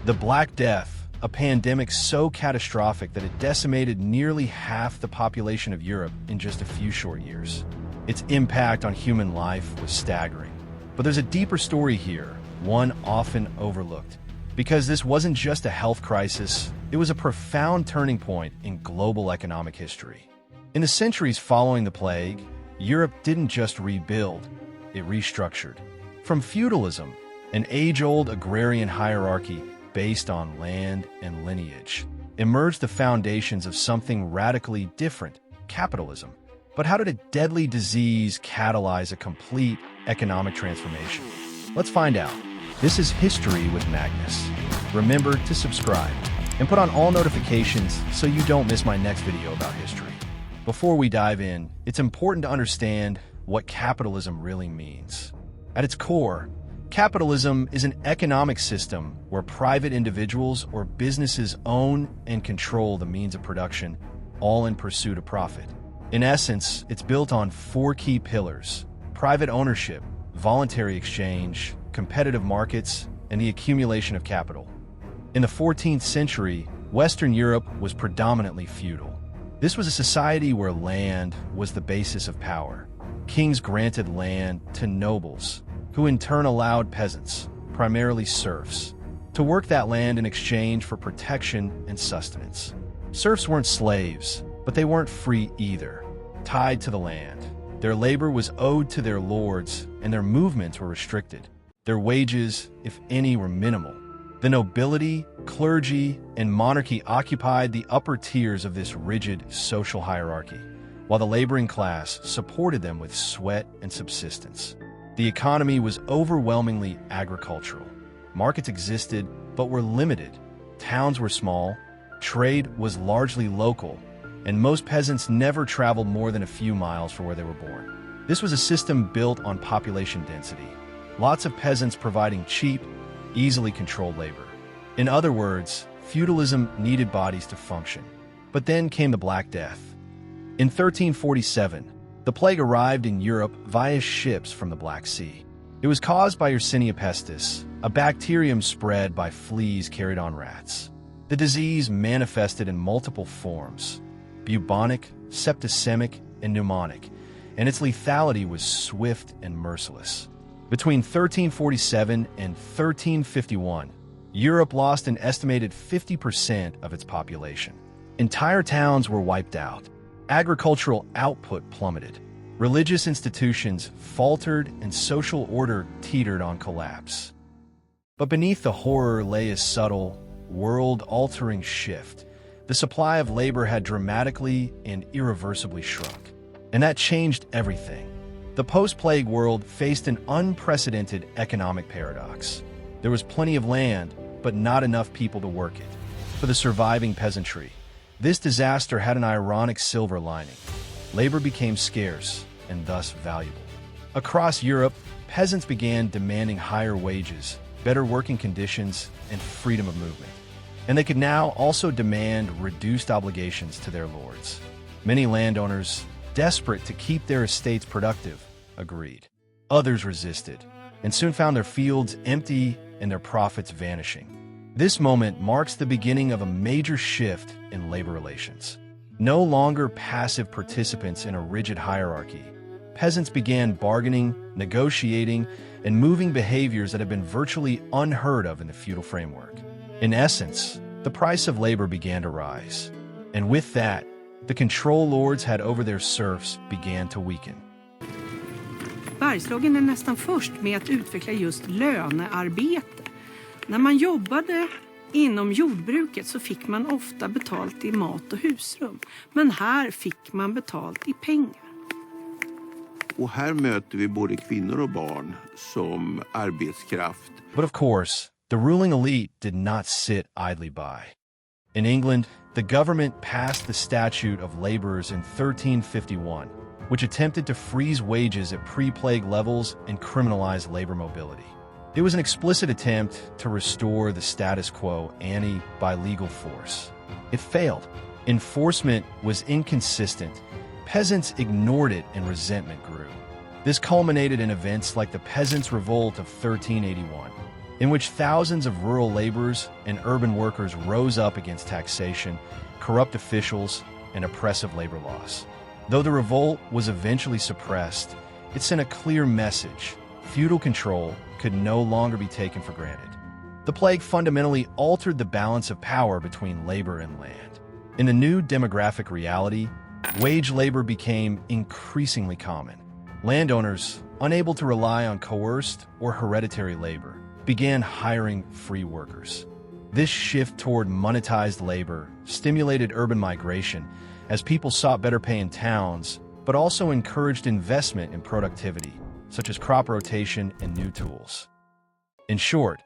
The Black Death, a pandemic so catastrophic that it decimated nearly half the population of Europe in just a few short years. Its impact on human life was staggering. But there's a deeper story here, one often overlooked. Because this wasn't just a health crisis, it was a profound turning point in global economic history. In the centuries following the plague, Europe didn't just rebuild, it restructured. From feudalism, an age-old agrarian hierarchy based on land and lineage, emerged the foundations of something radically different, capitalism. But how did a deadly disease catalyze a complete economic transformation? Let's find out. This is History with Magnus. Remember to subscribe and put on all notifications so you don't miss my next video about history. Before we dive in, it's important to understand what capitalism really means. At its core, capitalism is an economic system where private individuals or businesses own and control the means of production, all in pursuit of profit. In essence, it's built on four key pillars: private ownership, voluntary exchange, competitive markets, and the accumulation of capital. In the 14th century, Western Europe was predominantly feudal. This was a society where land was the basis of power. Kings granted land to nobles, who in turn allowed peasants, primarily serfs, to work that land in exchange for protection and sustenance. Serfs weren't slaves, but they weren't free either. Tied to the land, their labor was owed to their lords, and their movements were restricted. Their wages, if any, were minimal. The nobility, clergy, and monarchy occupied the upper tiers of this rigid social hierarchy, while the laboring class supported them with sweat and subsistence. The economy was overwhelmingly agricultural. Markets existed, but were limited. Towns were small, trade was largely local, and most peasants never traveled more than a few miles from where they were born. This was a system built on population density. Lots of peasants providing cheap, easily controlled labor. In other words, feudalism needed bodies to function. But then came the Black Death. In 1347, the plague arrived in Europe via ships from the Black Sea. It was caused by Yersinia pestis, a bacterium spread by fleas carried on rats. The disease manifested in multiple forms: bubonic, septicemic, and pneumonic, and its lethality was swift and merciless. Between 1347 and 1351, Europe lost an estimated 50% of its population. Entire towns were wiped out. Agricultural output plummeted. Religious institutions faltered and social order teetered on collapse. But beneath the horror lay a subtle, world-altering shift. The supply of labor had dramatically and irreversibly shrunk. And that changed everything. The post-plague world faced an unprecedented economic paradox. There was plenty of land, but not enough people to work it. For the surviving peasantry, this disaster had an ironic silver lining. Labor became scarce and thus valuable. Across Europe, peasants began demanding higher wages, better working conditions, and freedom of movement. And they could now also demand reduced obligations to their lords. Many landowners, desperate to keep their estates productive, agreed. Others resisted, and soon found their fields empty and their profits vanishing. This moment marks the beginning of a major shift in labor relations. No longer passive participants in a rigid hierarchy, peasants began bargaining, negotiating, and moving behaviors that had been virtually unheard of in the feudal framework. In essence, the price of labor began to rise, and with that, the control lords had over their serfs began to weaken. Bergslagen är nästan först med att utveckla just lönearbete. När man jobbade inom jordbruket så fick man ofta betalt i mat och husrum. Men här fick man betalt i pengar. Och här möter vi både kvinnor och barn som arbetskraft. But of course, the ruling elite did not sit idly by. In England, the government passed the Statute of Labourers in 1351, which attempted to freeze wages at pre-plague levels and criminalize labor mobility. It was an explicit attempt to restore the status quo ante by legal force. It failed. Enforcement was inconsistent. Peasants ignored it and resentment grew. This culminated in events like the Peasants' Revolt of 1381. in which thousands of rural laborers and urban workers rose up against taxation, corrupt officials, and oppressive labor laws. Though the revolt was eventually suppressed, it sent a clear message: feudal control could no longer be taken for granted. The plague fundamentally altered the balance of power between labor and land. In the new demographic reality, wage labor became increasingly common. Landowners, unable to rely on coerced or hereditary labor, began hiring free workers. This shift toward monetized labor stimulated urban migration as people sought better pay in towns, but also encouraged investment in productivity, such as crop rotation and new tools. In short,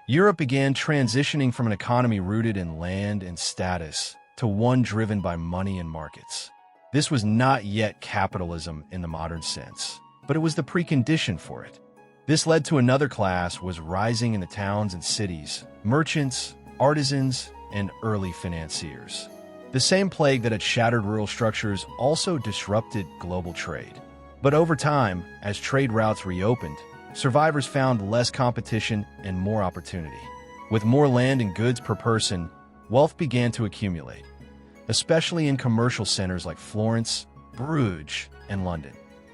Europe began transitioning from an economy rooted in land and status to one driven by money and markets. This was not yet capitalism in the modern sense, but it was the precondition for it. This led to another class was rising in the towns and cities: merchants, artisans, and early financiers. The same plague that had shattered rural structures also disrupted global trade. But over time, as trade routes reopened, survivors found less competition and more opportunity. With more land and goods per person, wealth began to accumulate, especially in commercial centers like Florence, Bruges, and London.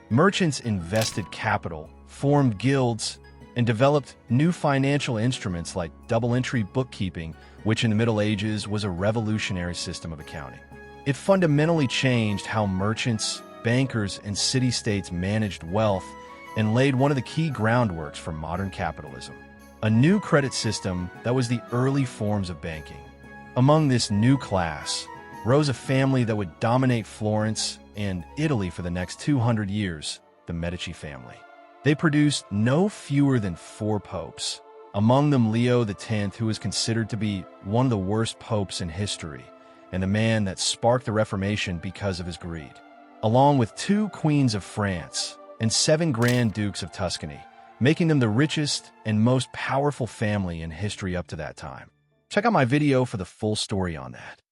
Merchants invested capital, formed guilds, and developed new financial instruments like double-entry bookkeeping, which in the Middle Ages was a revolutionary system of accounting. It fundamentally changed how merchants, bankers, and city-states managed wealth and laid one of the key groundworks for modern capitalism, a new credit system that was the early forms of banking. Among this new class rose a family that would dominate Florence and Italy for the next 200 years, the Medici family. They produced no fewer than 4 popes, among them Leo X, who is considered to be one of the worst popes in history, and the man that sparked the Reformation because of his greed, along with 2 queens of France and 7 grand dukes of Tuscany, making them the richest and most powerful family in history up to that time. Check out my video for the full story on that.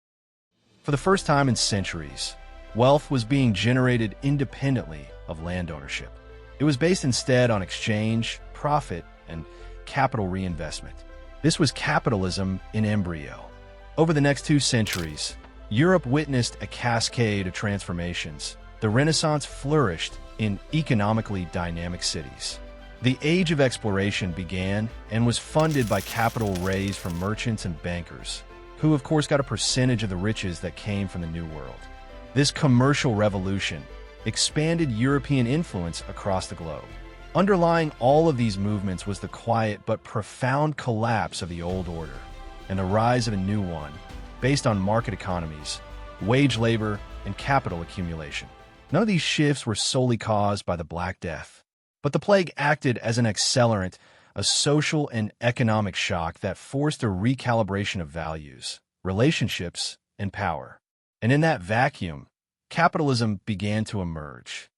For the first time in centuries, wealth was being generated independently of land ownership. It was based instead on exchange, profit, and capital reinvestment. This was capitalism in embryo. Over the next 2 centuries, Europe witnessed a cascade of transformations. The Renaissance flourished in economically dynamic cities. The Age of Exploration began and was funded by capital raised from merchants and bankers, who of course got a percentage of the riches that came from the New World. This commercial revolution expanded European influence across the globe. Underlying all of these movements was the quiet but profound collapse of the old order and the rise of a new one, based on market economies, wage labor, and capital accumulation. None of these shifts were solely caused by the Black Death, but the plague acted as an accelerant, a social and economic shock that forced a recalibration of values, relationships, and power. And in that vacuum, capitalism began to emerge.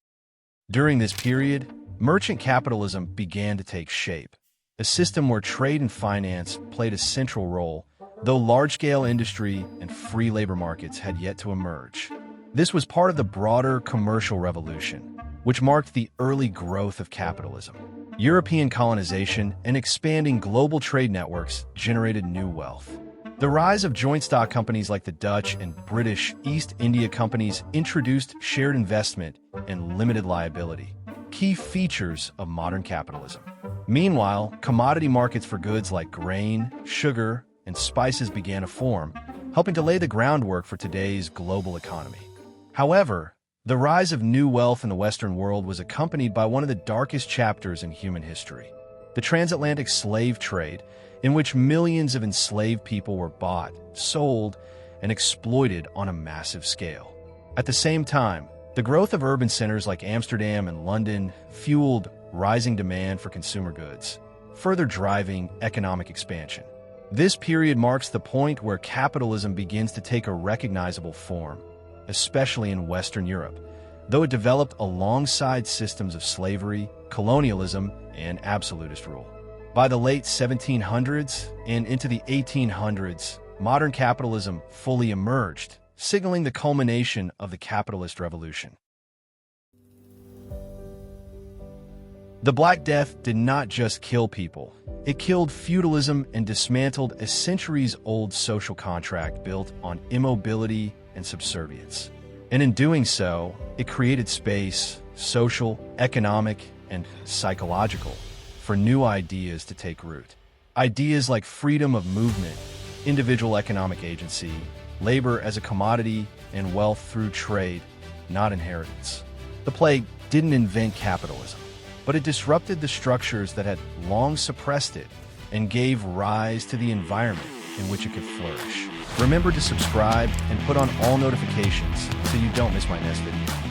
During this period, merchant capitalism began to take shape, a system where trade and finance played a central role, though large-scale industry and free labor markets had yet to emerge. This was part of the broader commercial revolution, which marked the early growth of capitalism. European colonization and expanding global trade networks generated new wealth. The rise of joint stock companies like the Dutch and British East India Companies introduced shared investment and limited liability, key features of modern capitalism. Meanwhile, commodity markets for goods like grain, sugar, and spices began to form, helping to lay the groundwork for today's global economy. However, the rise of new wealth in the Western world was accompanied by one of the darkest chapters in human history: the transatlantic slave trade, in which millions of enslaved people were bought, sold, and exploited on a massive scale. At the same time, the growth of urban centers like Amsterdam and London fueled rising demand for consumer goods, further driving economic expansion. This period marks the point where capitalism begins to take a recognizable form, especially in Western Europe, though it developed alongside systems of slavery, colonialism, and absolutist rule. By the late 1700s and into the 1800s, modern capitalism fully emerged, signaling the culmination of the capitalist revolution. The Black Death did not just kill people. It killed feudalism and dismantled a centuries-old social contract built on immobility and subservience. And in doing so, it created space, social, economic, and psychological, for new ideas to take root. Ideas like freedom of movement, individual economic agency, labor as a commodity, and wealth through trade, not inheritance. The plague didn't invent capitalism, but it disrupted the structures that had long suppressed it and gave rise to the environment in which it could flourish. Remember to subscribe and put on all notifications so you don't miss my next video.